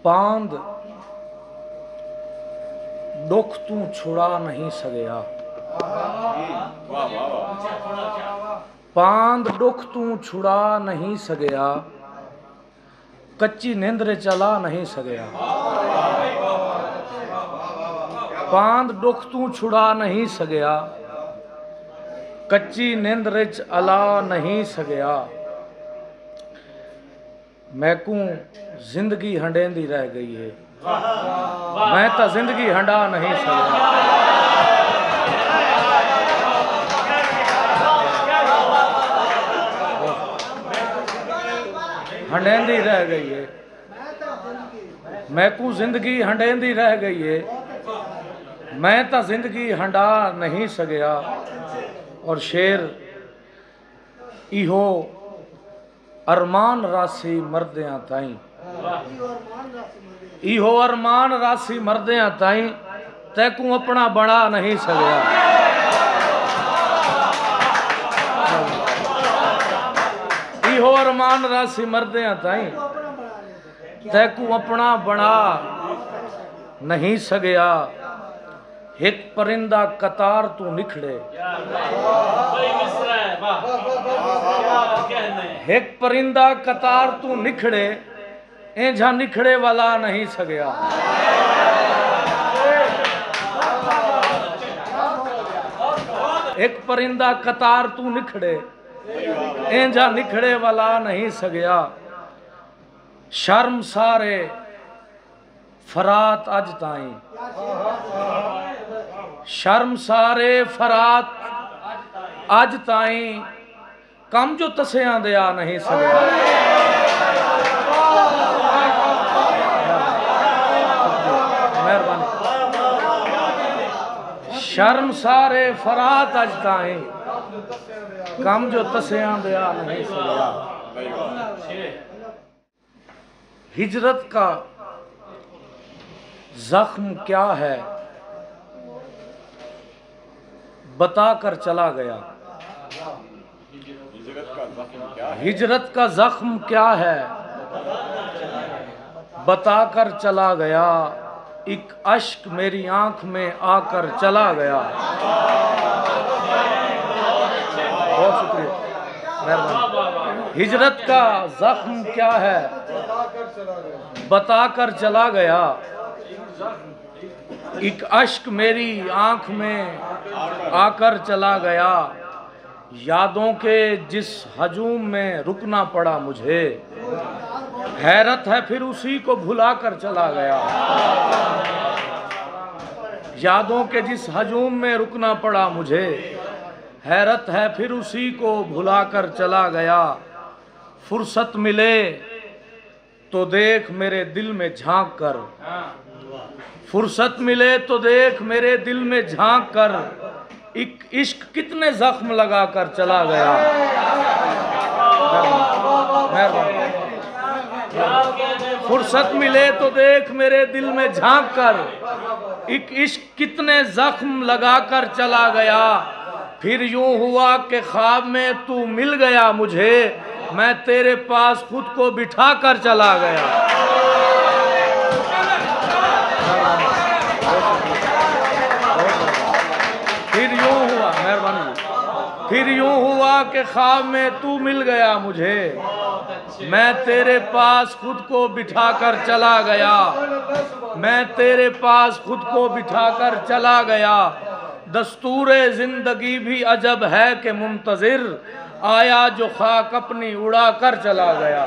पांद दुख तू छुड़ा नहीं सकिया, पांद दुख तू छुड़ा नहीं सकिया, कच्ची नींदरे चला नहीं सकिया। पांद दुख तू छुड़ा नहीं सकिया, कच्ची नींदरे चला नहीं सकिया। मैं को जिंदगी हंडेंदी रह गई है, मैं तो जिंदगी हंडा नहीं सकिया। हंडेंदी रह गई है, मैं को जिंदगी हंडेंदी रह गई है, मैं तो जिंदगी हंडा नहीं सकिया। और शेर इहो अरमान रासी मरदियां ताई, इहो अरमान रासी मरदियां ताई, तैकू अपना बना नहीं सकिया। इहो अरमान रासी मरदियां ताई, तैकू अपना बना नहीं सकिया। एक परिंदा कतार तू निखड़े, एक परिंदा कतार तू निखड़े, ऐझा निखड़े वाला नहीं सकिया। एक परिंदा कतार तू निखड़े, ऐझा निखड़े वाला नहीं सकिया। शर्म सारे फरात अज ताई, शर्म सारे फरात अज ताई, कम जो तसियां दिया नहीं सकिया। मेहरबानी। शर्म सारे फरात अज ताई, कम जो तसियां दिया नहीं सकिया। हिजरत का जख्म क्या है बताकर चला गया। हिजरत का जख्म क्या है बताकर चला गया, एक अश्क मेरी आंख में आकर चला गया। बहुत शुक्रिया, मेहरबानी। हिजरत का जख्म क्या है बताकर चला गया, एक अश्क मेरी आंख में आकर चला गया। यादों के जिस हजूम में रुकना पड़ा मुझे, हैरत है फिर उसी को भुलाकर चला गया। यादों के जिस हजूम में रुकना पड़ा मुझे, हैरत है फिर उसी को भुलाकर चला गया। फुर्सत मिले तो देख मेरे दिल में झांक कर, फुर्सत मिले तो देख मेरे दिल में झांक कर, एक इश्क कितने जख्म लगा कर चला गया। फुर्सत मिले तो देख मेरे दिल में झांक कर, एक इश्क कितने जख्म लगा कर चला गया। फिर यूं हुआ कि ख्वाब में तू मिल गया मुझे, मैं तेरे पास खुद को बिठा कर चला गया। फिर यूं हुआ, मेहरबानी। फिर यूं हुआ कि ख्वाब में तू मिल गया मुझे, मैं तेरे पास खुद को बिठा कर चला गया। मैं तेरे पास खुद को बिठा कर चला गया। दस्तूरे जिंदगी भी अजब है कि मुंतजिर आया जो खाक अपनी उड़ा कर चला गया।